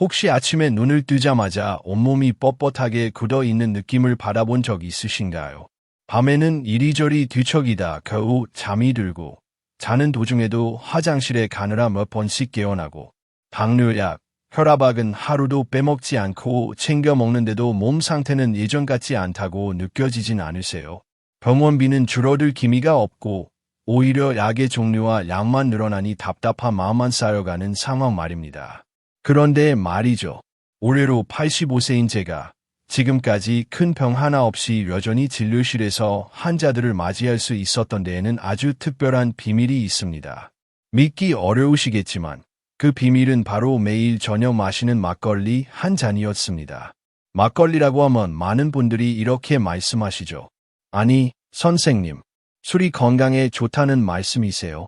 혹시 아침에 눈을 뜨자마자 온몸이 뻣뻣하게 굳어있는 느낌을 받아본 적 있으신가요? 밤에는 이리저리 뒤척이다 겨우 잠이 들고 자는 도중에도 화장실에 가느라 몇 번씩 깨어나고 당뇨약, 혈압약은 하루도 빼먹지 않고 챙겨 먹는데도 몸 상태는 예전 같지 않다고 느껴지진 않으세요? 병원비는 줄어들 기미가 없고 오히려 약의 종류와 양만 늘어나니 답답한 마음만 쌓여가는 상황 말입니다. 그런데 말이죠. 올해로 85세인 제가 지금까지 큰 병 하나 없이 여전히 진료실에서 환자들을 맞이할 수 있었던 데에는 아주 특별한 비밀이 있습니다. 믿기 어려우시겠지만 그 비밀은 바로 매일 저녁 마시는 막걸리 한 잔이었습니다. 막걸리라고 하면 많은 분들이 이렇게 말씀하시죠. 아니, 선생님, 술이 건강에 좋다는 말씀이세요?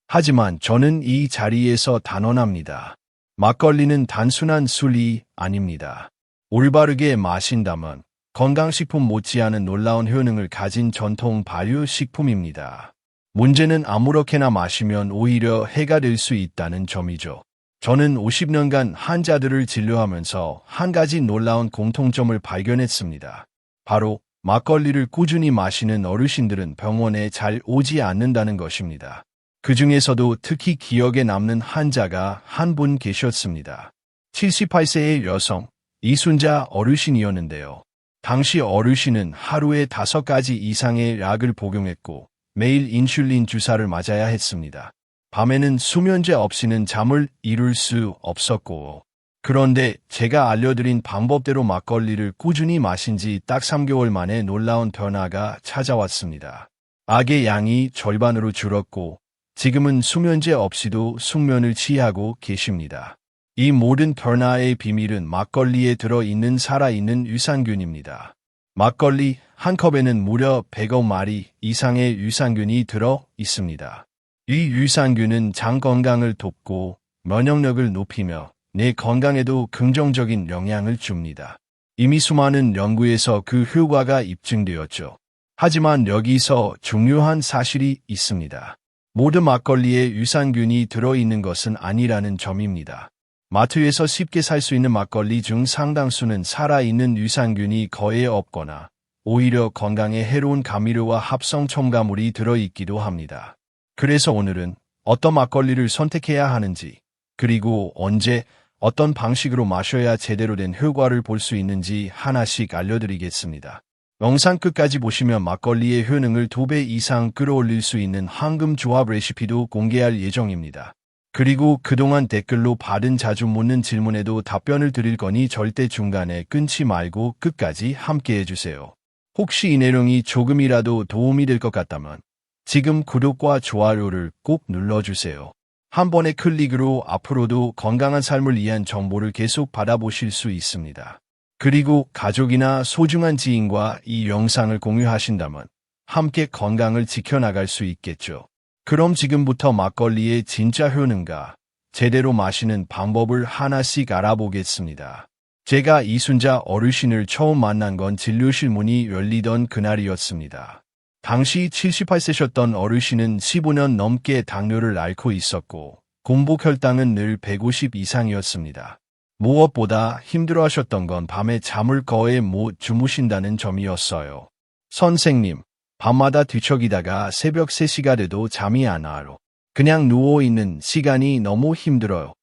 하지만 저는 이 자리에서 단언합니다. 막걸리는 단순한 술이 아닙니다. 올바르게 마신다면 건강식품 못지않은 놀라운 효능을 가진 전통 발효식품입니다. 문제는 아무렇게나 마시면 오히려 해가 될 수 있다는 점이죠. 저는 50년간 환자들을 진료하면서 한 가지 놀라운 공통점을 발견했습니다. 바로 막걸리를 꾸준히 마시는 어르신들은 병원에 잘 오지 않는다는 것입니다. 그 중에서도 특히 기억에 남는 환자가 한 분 계셨습니다. 78세의 여성, 이순자 어르신이었는데요. 당시 어르신은 하루에 5가지 이상의 약을 복용했고 매일 인슐린 주사를 맞아야 했습니다. 밤에는 수면제 없이는 잠을 이룰 수 없었고 그런데 제가 알려드린 방법대로 막걸리를 꾸준히 마신 지 딱 3개월 만에 놀라운 변화가 찾아왔습니다. 약의 양이 절반으로 줄었고 지금은 수면제 없이도 숙면을 취하고 계십니다. 이 모든 변화의 비밀은 막걸리에 들어있는 살아있는 유산균입니다. 막걸리 한 컵에는 무려 100억 마리 이상의 유산균이 들어 있습니다. 이 유산균은 장 건강을 돕고 면역력을 높이며 내 건강에도 긍정적인 영향을 줍니다. 이미 수많은 연구에서 그 효과가 입증되었죠. 하지만 여기서 중요한 사실이 있습니다. 모든 막걸리에 유산균이 들어있는 것은 아니라는 점입니다. 마트에서 쉽게 살 수 있는 막걸리 중 상당수는 살아있는 유산균이 거의 없거나 오히려 건강에 해로운 감미료와 합성 첨가물이 들어있기도 합니다. 그래서 오늘은 어떤 막걸리를 선택해야 하는지, 그리고 언제 어떤 방식으로 마셔야 제대로 된 효과를 볼 수 있는지 하나씩 알려드리겠습니다. 영상 끝까지 보시면 막걸리의 효능을 2배 이상 끌어올릴 수 있는 황금 조합 레시피도 공개할 예정입니다. 그리고 그동안 댓글로 받은 자주 묻는 질문에도 답변을 드릴 거니 절대 중간에 끊지 말고 끝까지 함께 해주세요. 혹시 이 내용이 조금이라도 도움이 될 것 같다면 지금 구독과 좋아요를 꼭 눌러주세요. 한 번의 클릭으로 앞으로도 건강한 삶을 위한 정보를 계속 받아보실 수 있습니다. 그리고 가족이나 소중한 지인과 이 영상을 공유하신다면 함께 건강을 지켜나갈 수 있겠죠. 그럼 지금부터 막걸리의 진짜 효능과 제대로 마시는 방법을 하나씩 알아보겠습니다. 제가 이순자 어르신을 처음 만난 건 진료실 문이 열리던 그날이었습니다. 당시 78세셨던 어르신은 15년 넘게 당뇨를 앓고 있었고 공복 혈당은 늘 150 이상이었습니다. 무엇보다 힘들어하셨던 건 밤에 잠을 거의 못 주무신다는 점이었어요. 선생님, 밤마다 뒤척이다가 새벽 3시가 돼도 잠이 안 와요. 그냥 누워있는 시간이 너무 힘들어요.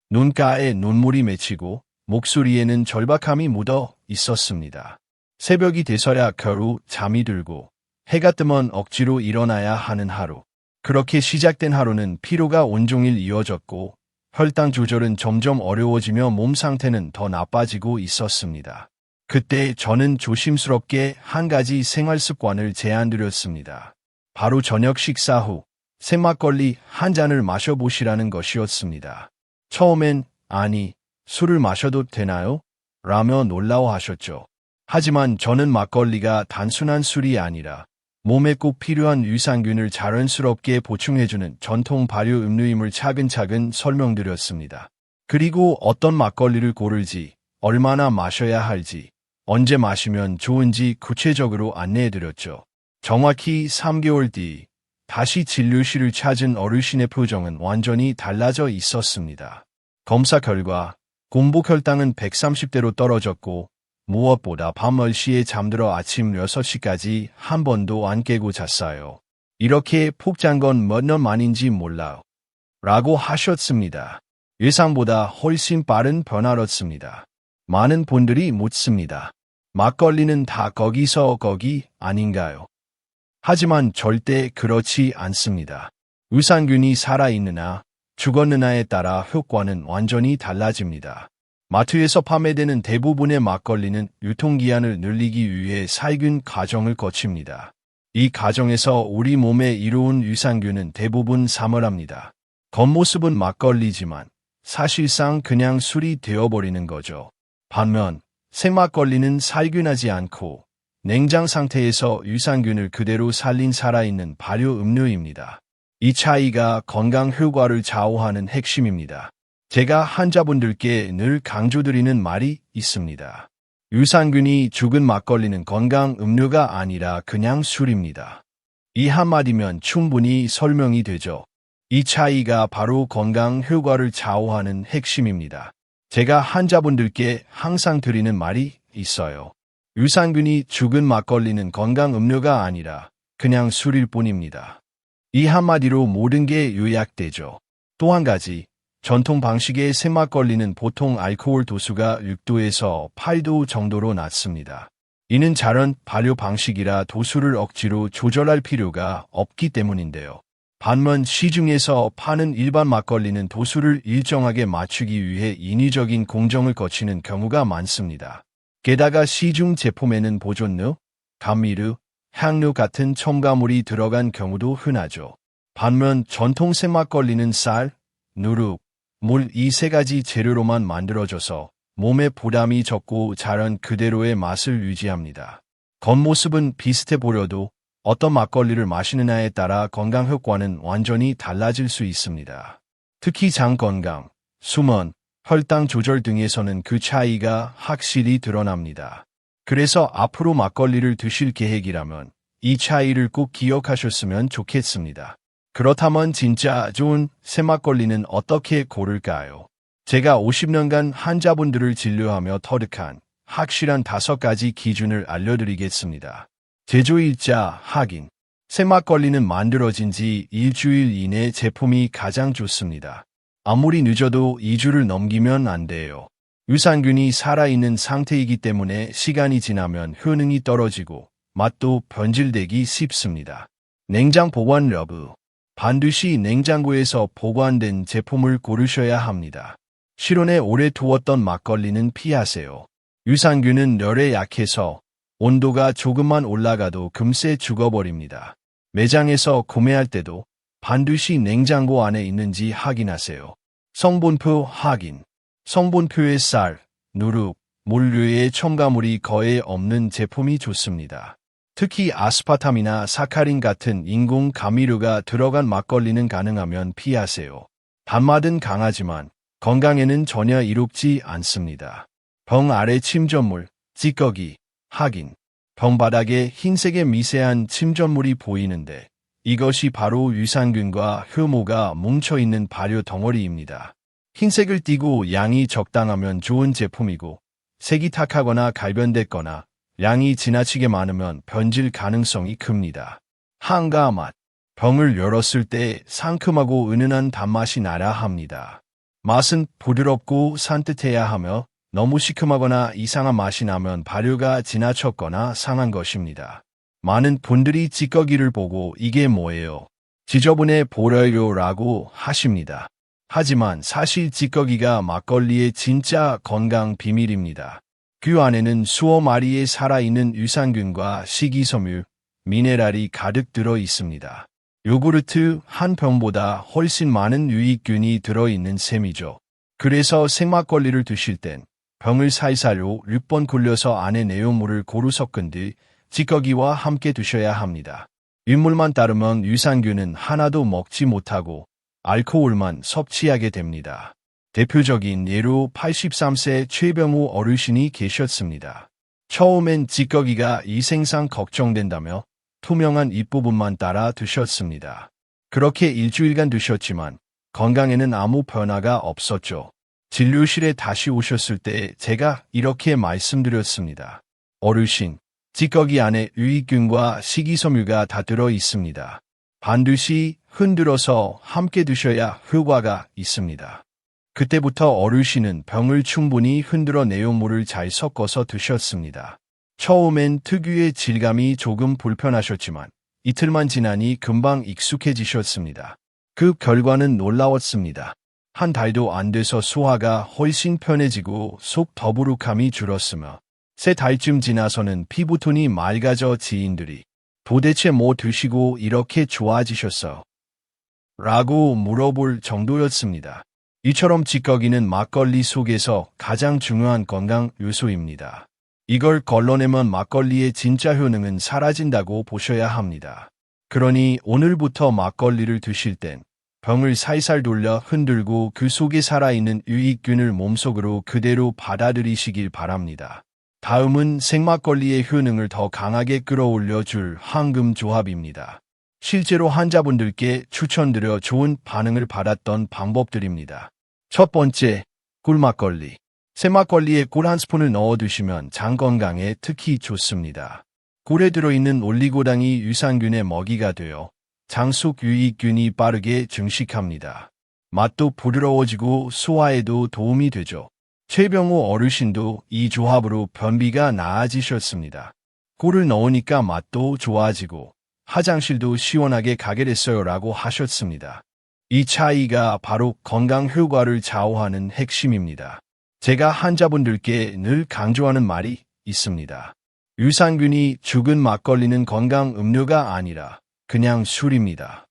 눈가에 눈물이 맺히고 목소리에는 절박함이 묻어 있었습니다. 새벽이 돼서야 겨우 잠이 들고 해가 뜨면 억지로 일어나야 하는 하루. 그렇게 시작된 하루는 피로가 온종일 이어졌고 혈당 조절은 점점 어려워지며 몸 상태는 더 나빠지고 있었습니다. 그때 저는 조심스럽게 한 가지 생활 습관을 제안드렸습니다. 바로 저녁 식사 후 생막걸리 한 잔을 마셔보시라는 것이었습니다. 처음엔 아니, 술을 마셔도 되나요? 라며 놀라워하셨죠. 하지만 저는 막걸리가 단순한 술이 아니라 몸에 꼭 필요한 유산균을 자연스럽게 보충해주는 전통 발효 음료임을 차근차근 설명드렸습니다. 그리고 어떤 막걸리를 고를지, 얼마나 마셔야 할지, 언제 마시면 좋은지 구체적으로 안내해드렸죠. 정확히 3개월 뒤 다시 진료실을 찾은 어르신의 표정은 완전히 달라져 있었습니다. 검사 결과 공복 혈당은 130대로 떨어졌고 무엇보다 밤 10시에 잠들어 아침 6시까지 한 번도 안 깨고 잤어요. 이렇게 푹 잔 건 몇 년 만인지 몰라요. 라고 하셨습니다. 예상보다 훨씬 빠른 변화였습니다. 많은 분들이 묻습니다. 막걸리는 다 거기서 거기 아닌가요? 하지만 절대 그렇지 않습니다. 유산균이 살아있느냐, 죽었느냐에 따라 효과는 완전히 달라집니다. 마트에서 판매되는 대부분의 막걸리는 유통기한을 늘리기 위해 살균 과정을 거칩니다. 이 과정에서 우리 몸에 이로운 유산균은 대부분 사멸합니다. 겉모습은 막걸리지만 사실상 그냥 술이 되어버리는 거죠. 반면 생막걸리는 살균하지 않고 냉장 상태에서 유산균을 그대로 살린 살아있는 발효 음료입니다. 이 차이가 건강 효과를 좌우하는 핵심입니다. 제가 환자분들께 늘 강조드리는 말이 있습니다. 유산균이 죽은 막걸리는 건강 음료가 아니라 그냥 술입니다. 이 한마디면 충분히 설명이 되죠. 이 차이가 바로 건강 효과를 좌우하는 핵심입니다. 제가 환자분들께 항상 드리는 말이 있어요. 유산균이 죽은 막걸리는 건강 음료가 아니라 그냥 술일 뿐입니다. 이 한마디로 모든 게 요약되죠. 또 한 가지, 전통 방식의 생막걸리는 보통 알코올 도수가 6도에서 8도 정도로 낮습니다. 이는 자연 발효 방식이라 도수를 억지로 조절할 필요가 없기 때문인데요. 반면 시중에서 파는 일반 막걸리는 도수를 일정하게 맞추기 위해 인위적인 공정을 거치는 경우가 많습니다. 게다가 시중 제품에는 보존료, 감미료, 향료 같은 첨가물이 들어간 경우도 흔하죠. 반면 전통 생막걸리는 쌀, 누룩, 물 이 세 가지 재료로만 만들어져서 몸에 부담이 적고 자연 그대로의 맛을 유지합니다. 겉모습은 비슷해 보여도 어떤 막걸리를 마시느냐에 따라 건강 효과는 완전히 달라질 수 있습니다. 특히 장 건강, 수면, 혈당 조절 등에서는 그 차이가 확실히 드러납니다. 그래서 앞으로 막걸리를 드실 계획이라면 이 차이를 꼭 기억하셨으면 좋겠습니다. 그렇다면 진짜 좋은 생막걸리는 어떻게 고를까요? 제가 50년간 환자분들을 진료하며 터득한 확실한 5가지 기준을 알려드리겠습니다. 제조일자 확인. 생막걸리는 만들어진 지 일주일 이내 제품이 가장 좋습니다. 아무리 늦어도 2주를 넘기면 안 돼요. 유산균이 살아있는 상태이기 때문에 시간이 지나면 효능이 떨어지고 맛도 변질되기 쉽습니다. 냉장 보관 여부. 반드시 냉장고에서 보관된 제품을 고르셔야 합니다. 실온에 오래 두었던 막걸리는 피하세요. 유산균은 열에 약해서 온도가 조금만 올라가도 금세 죽어버립니다. 매장에서 구매할 때도 반드시 냉장고 안에 있는지 확인하세요. 성분표 확인. 성분표에 쌀, 누룩, 물류의 첨가물이 거의 없는 제품이 좋습니다. 특히 아스파탐이나 사카린 같은 인공 감미료가 들어간 막걸리는 가능하면 피하세요. 단맛은 강하지만 건강에는 전혀 이롭지 않습니다. 병 아래 침전물, 찌꺼기, 확인. 병 바닥에 흰색의 미세한 침전물이 보이는데 이것이 바로 유산균과 효모가 뭉쳐있는 발효 덩어리입니다. 흰색을 띠고 양이 적당하면 좋은 제품이고 색이 탁하거나 갈변됐거나 양이 지나치게 많으면 변질 가능성이 큽니다. 한가 맛. 병을 열었을 때 상큼하고 은은한 단맛이 나야 합니다. 맛은 부드럽고 산뜻해야 하며 너무 시큼하거나 이상한 맛이 나면 발효가 지나쳤거나 상한 것입니다. 많은 분들이 찌꺼기를 보고 이게 뭐예요? 지저분해 보여요 라고 하십니다. 하지만 사실 찌꺼기가 막걸리의 진짜 건강 비밀입니다. 그 안에는 수억 마리의 살아있는 유산균과 식이섬유, 미네랄이 가득 들어 있습니다. 요구르트 한 병보다 훨씬 많은 유익균이 들어있는 셈이죠. 그래서 생막걸리를 드실 땐 병을 살살로 6번 굴려서 안에 내용물을 고루 섞은 뒤 찌꺼기와 함께 드셔야 합니다. 윗물만 따르면 유산균은 하나도 먹지 못하고 알코올만 섭취하게 됩니다. 대표적인 예로 83세 최병우 어르신이 계셨습니다. 처음엔 찌꺼기가 위생상 걱정된다며 투명한 윗부분만 따라 드셨습니다. 그렇게 일주일간 드셨지만 건강에는 아무 변화가 없었죠. 진료실에 다시 오셨을 때 제가 이렇게 말씀드렸습니다. 어르신, 찌꺼기 안에 유익균과 식이섬유가 다 들어 있습니다. 반드시 흔들어서 함께 드셔야 효과가 있습니다. 그때부터 어르신은 병을 충분히 흔들어 내용물을 잘 섞어서 드셨습니다. 처음엔 특유의 질감이 조금 불편하셨지만 이틀만 지나니 금방 익숙해지셨습니다. 그 결과는 놀라웠습니다. 한 달도 안 돼서 소화가 훨씬 편해지고 속 더부룩함이 줄었으며 3달쯤 지나서는 피부톤이 맑아져 지인들이 도대체 뭐 드시고 이렇게 좋아지셨어? 라고 물어볼 정도였습니다. 이처럼 찌꺼기는 막걸리 속에서 가장 중요한 건강 요소입니다. 이걸 걸러내면 막걸리의 진짜 효능은 사라진다고 보셔야 합니다. 그러니 오늘부터 막걸리를 드실 땐 병을 살살 돌려 흔들고 그 속에 살아있는 유익균을 몸속으로 그대로 받아들이시길 바랍니다. 다음은 생막걸리의 효능을 더 강하게 끌어올려 줄 황금 조합입니다. 실제로 환자분들께 추천드려 좋은 반응을 받았던 방법들입니다. 첫 번째, 꿀막걸리. 생막걸리에 꿀 한 스푼을 넣어 드시면 장 건강에 특히 좋습니다. 꿀에 들어있는 올리고당이 유산균의 먹이가 되어 장 속 유익균이 빠르게 증식합니다. 맛도 부드러워지고 소화에도 도움이 되죠. 최병호 어르신도 이 조합으로 변비가 나아지셨습니다. 꿀을 넣으니까 맛도 좋아지고 화장실도 시원하게 가게 됐어요 라고 하셨습니다. 이 차이가 바로 건강 효과를 좌우하는 핵심입니다. 제가 환자분들께 늘 강조하는 말이 있습니다. 유산균이 죽은 막걸리는 건강 음료가 아니라 그냥 술입니다.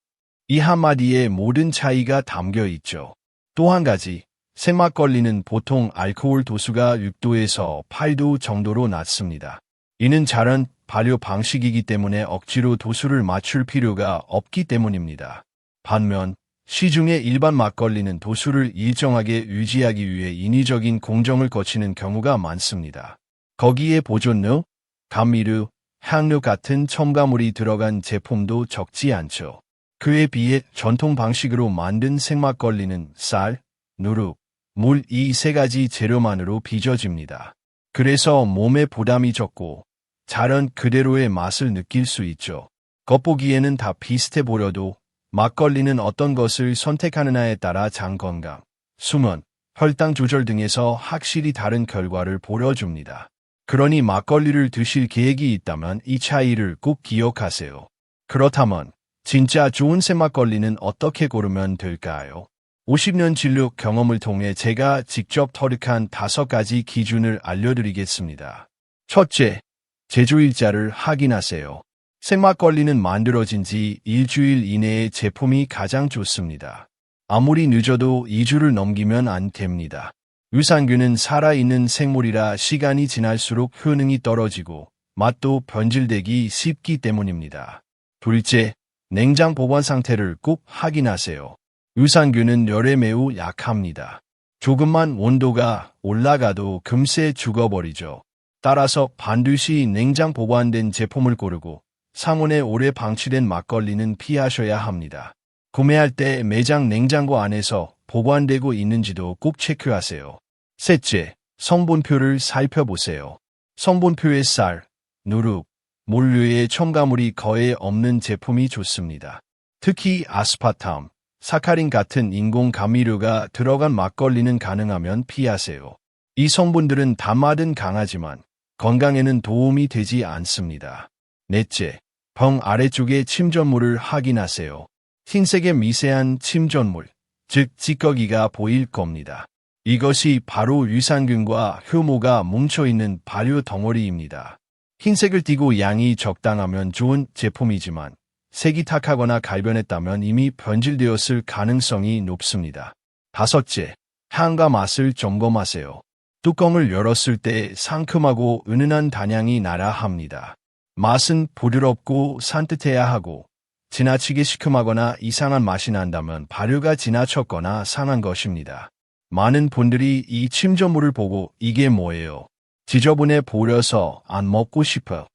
이 한마디에 모든 차이가 담겨 있죠. 또 한 가지, 생막걸리는 보통 알코올 도수가 6도에서 8도 정도로 낮습니다. 이는 자연 발효 방식이기 때문에 억지로 도수를 맞출 필요가 없기 때문입니다. 반면 시중의 일반 막걸리는 도수를 일정하게 유지하기 위해 인위적인 공정을 거치는 경우가 많습니다. 거기에 보존료, 감미료, 향료 같은 첨가물이 들어간 제품도 적지 않죠. 그에 비해 전통 방식으로 만든 생막걸리는 쌀, 누룩, 물 이 3가지 재료만으로 빚어집니다. 그래서 몸에 부담이 적고 자연 그대로의 맛을 느낄 수 있죠. 겉보기에는 다 비슷해 보여도 막걸리는 어떤 것을 선택하느냐에 따라 장 건강, 수면, 혈당 조절 등에서 확실히 다른 결과를 보여줍니다. 그러니 막걸리를 드실 계획이 있다면 이 차이를 꼭 기억하세요. 그렇다면 진짜 좋은 생막걸리는 어떻게 고르면 될까요? 50년 진료 경험을 통해 제가 직접 터득한 5가지 기준을 알려드리겠습니다. 첫째, 제조일자를 확인하세요. 생막걸리는 만들어진 지 일주일 이내의 제품이 가장 좋습니다. 아무리 늦어도 2주를 넘기면 안 됩니다. 유산균은 살아있는 생물이라 시간이 지날수록 효능이 떨어지고 맛도 변질되기 쉽기 때문입니다. 둘째, 냉장 보관 상태를 꼭 확인하세요. 유산균은 열에 매우 약합니다. 조금만 온도가 올라가도 금세 죽어버리죠. 따라서 반드시 냉장 보관된 제품을 고르고 상온에 오래 방치된 막걸리는 피하셔야 합니다. 구매할 때 매장 냉장고 안에서 보관되고 있는지도 꼭 체크하세요. 셋째, 성분표를 살펴보세요. 성분표에 쌀, 누룩, 물류의 첨가물이 거의 없는 제품이 좋습니다. 특히 아스파탐, 사카린 같은 인공 감미료가 들어간 막걸리는 가능하면 피하세요. 이 성분들은 단맛은 강하지만 건강에는 도움이 되지 않습니다. 넷째, 병 아래쪽의 침전물을 확인하세요. 흰색의 미세한 침전물, 즉 찌꺼기가 보일 겁니다. 이것이 바로 유산균과 효모가 뭉쳐있는 발효 덩어리입니다. 흰색을 띠고 양이 적당하면 좋은 제품이지만 색이 탁하거나 갈변했다면 이미 변질되었을 가능성이 높습니다. 다섯째, 향과 맛을 점검하세요. 뚜껑을 열었을 때 상큼하고 은은한 단향이 나야 합니다. 맛은 부드럽고 산뜻해야 하고 지나치게 시큼하거나 이상한 맛이 난다면 발효가 지나쳤거나 상한 것입니다. 많은 분들이 이 침전물을 보고 이게 뭐예요? 지저분해 보여서 안 먹고 싶어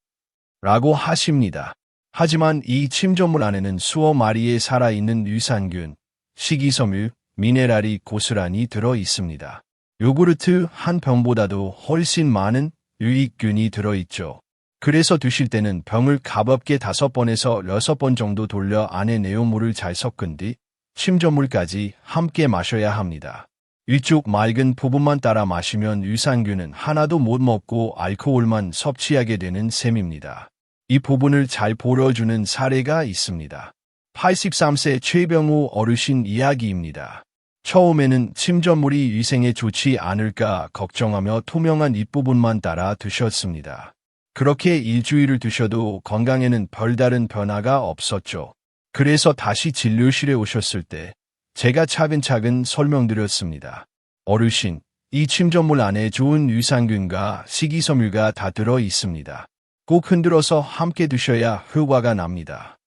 라고 하십니다. 하지만 이 침전물 안에는 수억 마리의 살아있는 유산균, 식이섬유, 미네랄이 고스란히 들어 있습니다. 요구르트 한 병보다도 훨씬 많은 유익균이 들어있죠. 그래서 드실 때는 병을 가볍게 5번에서 6번 정도 돌려 안에 내용물을 잘 섞은 뒤 침전물까지 함께 마셔야 합니다. 위쪽 맑은 부분만 따라 마시면 유산균은 하나도 못 먹고 알코올만 섭취하게 되는 셈입니다. 이 부분을 잘 보여주는 사례가 있습니다. 83세 최병우 어르신 이야기입니다. 처음에는 침전물이 위생에 좋지 않을까 걱정하며 투명한 잎부분만 따라 드셨습니다. 그렇게 일주일을 드셔도 건강에는 별다른 변화가 없었죠. 그래서 다시 진료실에 오셨을 때 제가 차근차근 설명드렸습니다. 어르신, 이 침전물 안에 좋은 유산균과 식이섬유가 다 들어 있습니다. 꼭 흔들어서 함께 드셔야 효과가 납니다.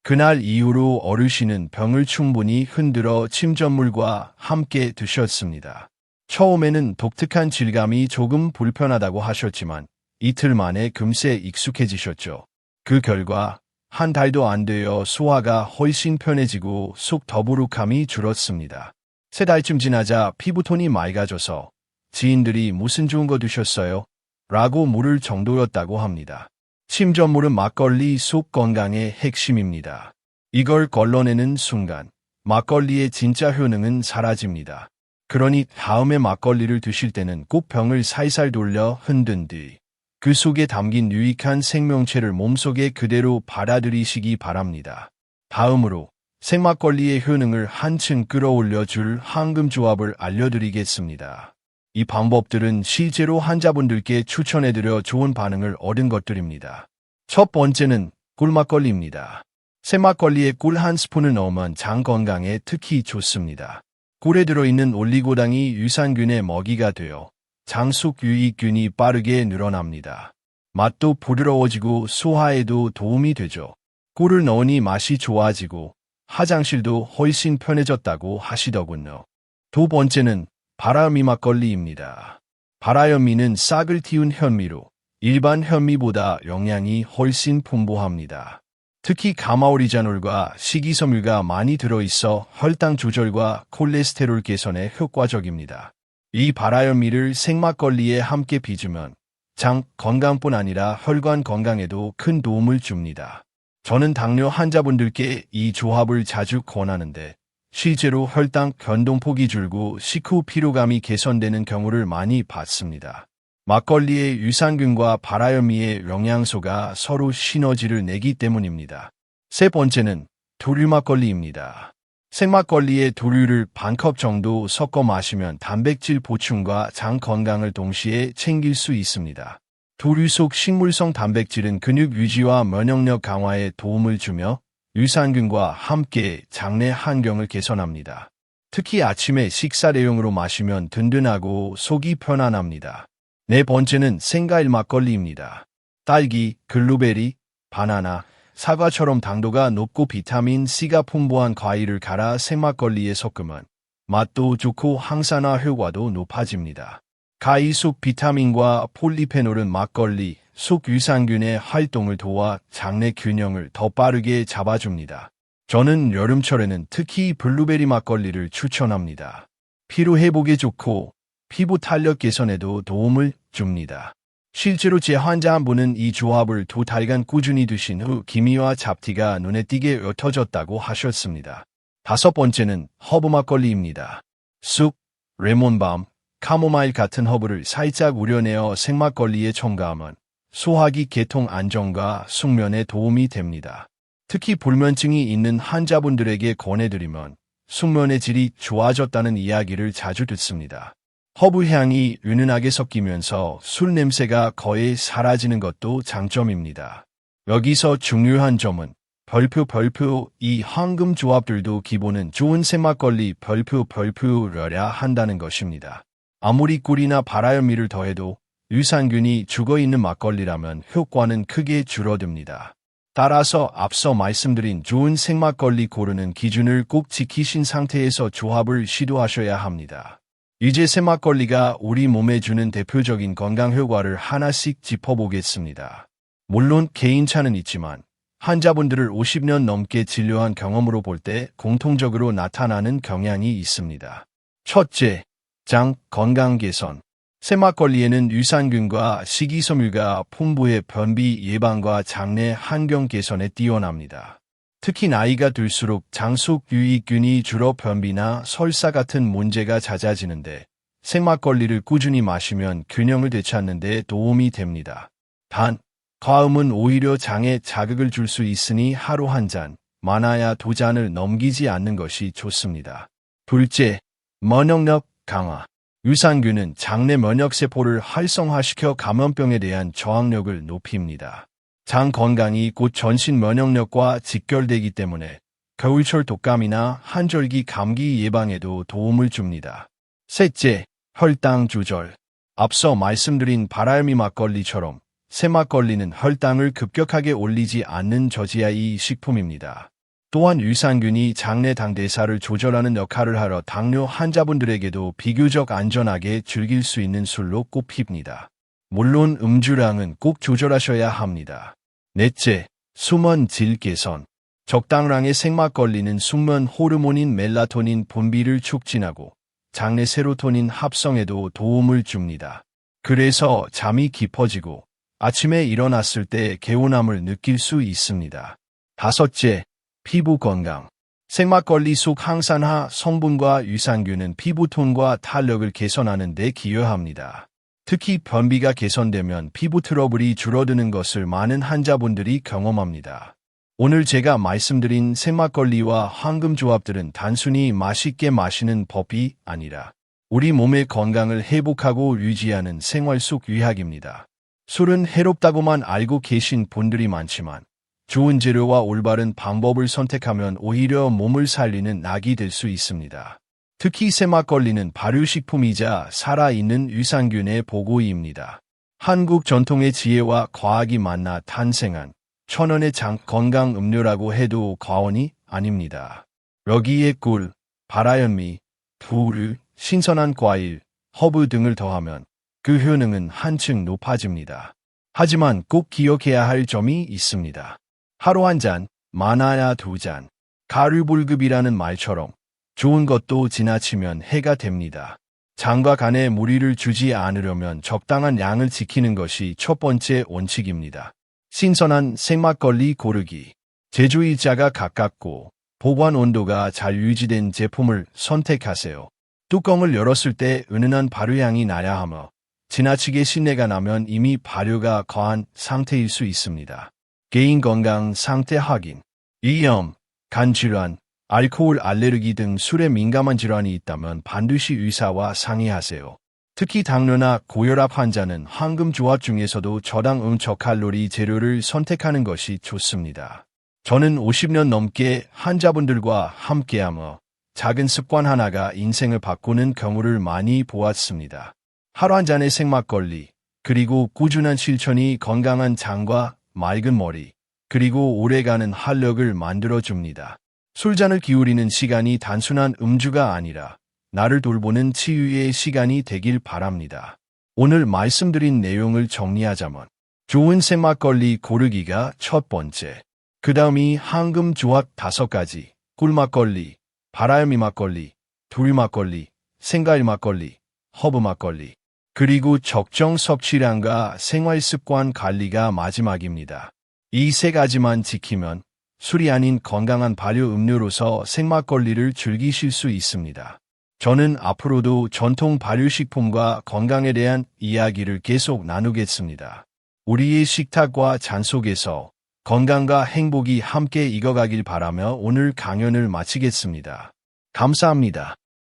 그날 이후로 어르신은 병을 충분히 흔들어 침전물과 함께 드셨습니다. 처음에는 독특한 질감이 조금 불편하다고 하셨지만 이틀 만에 금세 익숙해지셨죠. 그 결과 한 달도 안 되어 소화가 훨씬 편해지고 속 더부룩함이 줄었습니다. 3달쯤 지나자 피부톤이 맑아져서 지인들이 무슨 좋은 거 드셨어요? 라고 물을 정도였다고 합니다. 침전물은 막걸리 속 건강의 핵심입니다. 이걸 걸러내는 순간 막걸리의 진짜 효능은 사라집니다. 그러니 다음에 막걸리를 드실 때는 꼭 병을 살살 돌려 흔든 뒤 그 속에 담긴 유익한 생명체를 몸속에 그대로 받아들이시기 바랍니다. 다음으로 생막걸리의 효능을 한층 끌어올려 줄 황금조합을 알려드리겠습니다. 이 방법들은 실제로 환자분들께 추천해드려 좋은 반응을 얻은 것들입니다. 첫 번째는 꿀막걸리입니다. 생막걸리에 꿀 한 스푼을 넣으면 장 건강에 특히 좋습니다. 꿀에 들어있는 올리고당이 유산균의 먹이가 되어 장속 유익균이 빠르게 늘어납니다. 맛도 부드러워지고 소화에도 도움이 되죠. 꿀을 넣으니 맛이 좋아지고 화장실도 훨씬 편해졌다고 하시더군요. 두 번째는 바라현미 막걸리입니다. 바라현미는 싹을 틔운 현미로 일반 현미보다 영양이 훨씬 풍부합니다. 특히 가마오리자놀과 식이섬유가 많이 들어있어 혈당 조절과 콜레스테롤 개선에 효과적입니다. 이 바라현미를 생막걸리에 함께 빚으면 장 건강뿐 아니라 혈관 건강에도 큰 도움을 줍니다. 저는 당뇨 환자분들께 이 조합을 자주 권하는데 실제로 혈당 변동폭이 줄고 식후 피로감이 개선되는 경우를 많이 봤습니다. 막걸리의 유산균과 바라현미의 영양소가 서로 시너지를 내기 때문입니다. 세 번째는 두류 막걸리입니다. 생막걸리에 두류를 반컵 정도 섞어 마시면 단백질 보충과 장 건강을 동시에 챙길 수 있습니다. 두류 속 식물성 단백질은 근육 유지와 면역력 강화에 도움을 주며 유산균과 함께 장내 환경을 개선합니다. 특히 아침에 식사대용으로 마시면 든든하고 속이 편안합니다. 네 번째는 생과일 막걸리입니다. 딸기, 블루베리, 바나나, 사과처럼 당도가 높고 비타민 C가 풍부한 과일을 갈아 생막걸리에 섞으면 맛도 좋고 항산화 효과도 높아집니다. 과일 속 비타민과 폴리페놀은 막걸리 속 유산균의 활동을 도와 장내 균형을 더 빠르게 잡아줍니다. 저는 여름철에는 특히 블루베리 막걸리를 추천합니다. 피로 회복에 좋고 피부 탄력 개선에도 도움을 줍니다. 실제로 제 환자 한 분은 이 조합을 2달간 꾸준히 드신 후 기미와 잡티가 눈에 띄게 옅어졌다고 하셨습니다. 다섯 번째는 허브 막걸리입니다. 쑥, 레몬밤, 카모마일 같은 허브를 살짝 우려내어 생막걸리에 첨가하면 소화기 계통 안정과 숙면에 도움이 됩니다. 특히 불면증이 있는 환자분들에게 권해드리면 숙면의 질이 좋아졌다는 이야기를 자주 듣습니다. 허브 향이 은은하게 섞이면서 술 냄새가 거의 사라지는 것도 장점입니다. 여기서 중요한 점은 별표 이 황금 조합들도 기본은 좋은 생막걸리 별표려야 한다는 것입니다. 아무리 꿀이나 바라현미를 더해도 유산균이 죽어있는 막걸리라면 효과는 크게 줄어듭니다. 따라서 앞서 말씀드린 좋은 생막걸리 고르는 기준을 꼭 지키신 상태에서 조합을 시도하셔야 합니다. 이제 생막걸리가 우리 몸에 주는 대표적인 건강 효과를 하나씩 짚어보겠습니다. 물론 개인차는 있지만 환자분들을 50년 넘게 진료한 경험으로 볼 때 공통적으로 나타나는 경향이 있습니다. 첫째, 장, 건강 개선. 새막걸리에는 유산균과 식이섬유가 풍부해 변비 예방과 장내 환경 개선에 뛰어납니다. 특히 나이가 들수록 장속 유익균이 줄어 변비나 설사 같은 문제가 잦아지는데 생막걸리를 꾸준히 마시면 균형을 되찾는 데 도움이 됩니다. 단, 과음은 오히려 장에 자극을 줄 수 있으니 하루 한 잔, 많아야 두 잔을 넘기지 않는 것이 좋습니다. 둘째, 면역력 강화. 유산균은 장내 면역세포를 활성화시켜 감염병에 대한 저항력을 높입니다. 장 건강이 곧 전신 면역력과 직결되기 때문에 겨울철 독감이나 한절기 감기 예방에도 도움을 줍니다. 셋째, 혈당 조절. 앞서 말씀드린 바라열미 막걸리처럼 새막걸리는 혈당을 급격하게 올리지 않는 저지아이 식품입니다. 또한 유산균이 장내 당대사를 조절하는 역할을 하러 당뇨 환자분들에게도 비교적 안전하게 즐길 수 있는 술로 꼽힙니다. 물론 음주량은 꼭 조절하셔야 합니다. 넷째, 수면 질 개선. 적당량의 생막걸리는 숙면 호르몬인 멜라토닌 분비를 촉진하고 장내 세로토닌 합성에도 도움을 줍니다. 그래서 잠이 깊어지고 아침에 일어났을 때 개운함을 느낄 수 있습니다. 다섯째, 피부 건강. 생막걸리 속 항산화 성분과 유산균은 피부톤과 탄력을 개선하는 데 기여합니다. 특히 변비가 개선되면 피부 트러블이 줄어드는 것을 많은 환자분들이 경험합니다. 오늘 제가 말씀드린 생막걸리와 황금 조합들은 단순히 맛있게 마시는 법이 아니라 우리 몸의 건강을 회복하고 유지하는 생활 속 유약입니다. 술은 해롭다고만 알고 계신 분들이 많지만 좋은 재료와 올바른 방법을 선택하면 오히려 몸을 살리는 낙이 될 수 있습니다. 특히 새막걸리는 발효식품이자 살아있는 유산균의 보고이입니다. 한국 전통의 지혜와 과학이 만나 탄생한 천연의 장 건강 음료라고 해도 과언이 아닙니다. 여기에 꿀, 바라현미, 두류, 신선한 과일, 허브 등을 더하면 그 효능은 한층 높아집니다. 하지만 꼭 기억해야 할 점이 있습니다. 하루 한 잔, 많아야 두 잔. 가루불급이라는 말처럼 좋은 것도 지나치면 해가 됩니다. 장과 간에 무리를 주지 않으려면 적당한 양을 지키는 것이 첫 번째 원칙입니다. 신선한 생막걸리 고르기. 제조일자가 가깝고 보관 온도가 잘 유지된 제품을 선택하세요. 뚜껑을 열었을 때 은은한 발효향이 나야 하며 지나치게 신내가 나면 이미 발효가 과한 상태일 수 있습니다. 개인 건강 상태 확인. 위염, 간질환, 알코올 알레르기 등 술에 민감한 질환이 있다면 반드시 의사와 상의하세요. 특히 당뇨나 고혈압 환자는 황금 조합 중에서도 저당 저칼로리 재료를 선택하는 것이 좋습니다. 저는 50년 넘게 환자분들과 함께하며 작은 습관 하나가 인생을 바꾸는 경우를 많이 보았습니다. 하루 한 잔의 생막걸리, 그리고 꾸준한 실천이 건강한 장과 맑은 머리, 그리고 오래가는 활력을 만들어줍니다. 술잔을 기울이는 시간이 단순한 음주가 아니라 나를 돌보는 치유의 시간이 되길 바랍니다. 오늘 말씀드린 내용을 정리하자면 좋은 생막걸리 고르기가 첫 번째, 그 다음이 황금 조합 5가지, 꿀막걸리, 바라열미 막걸리, 두류막걸리, 생과일 막걸리, 허브 막걸리, 그리고 적정 섭취량과 생활습관 관리가 마지막입니다. 이 3가지만 지키면 술이 아닌 건강한 발효 음료로서 생막걸리를 즐기실 수 있습니다. 저는 앞으로도 전통 발효식품과 건강에 대한 이야기를 계속 나누겠습니다. 우리의 식탁과 잔 속에서 건강과 행복이 함께 익어가길 바라며 오늘 강연을 마치겠습니다. 감사합니다.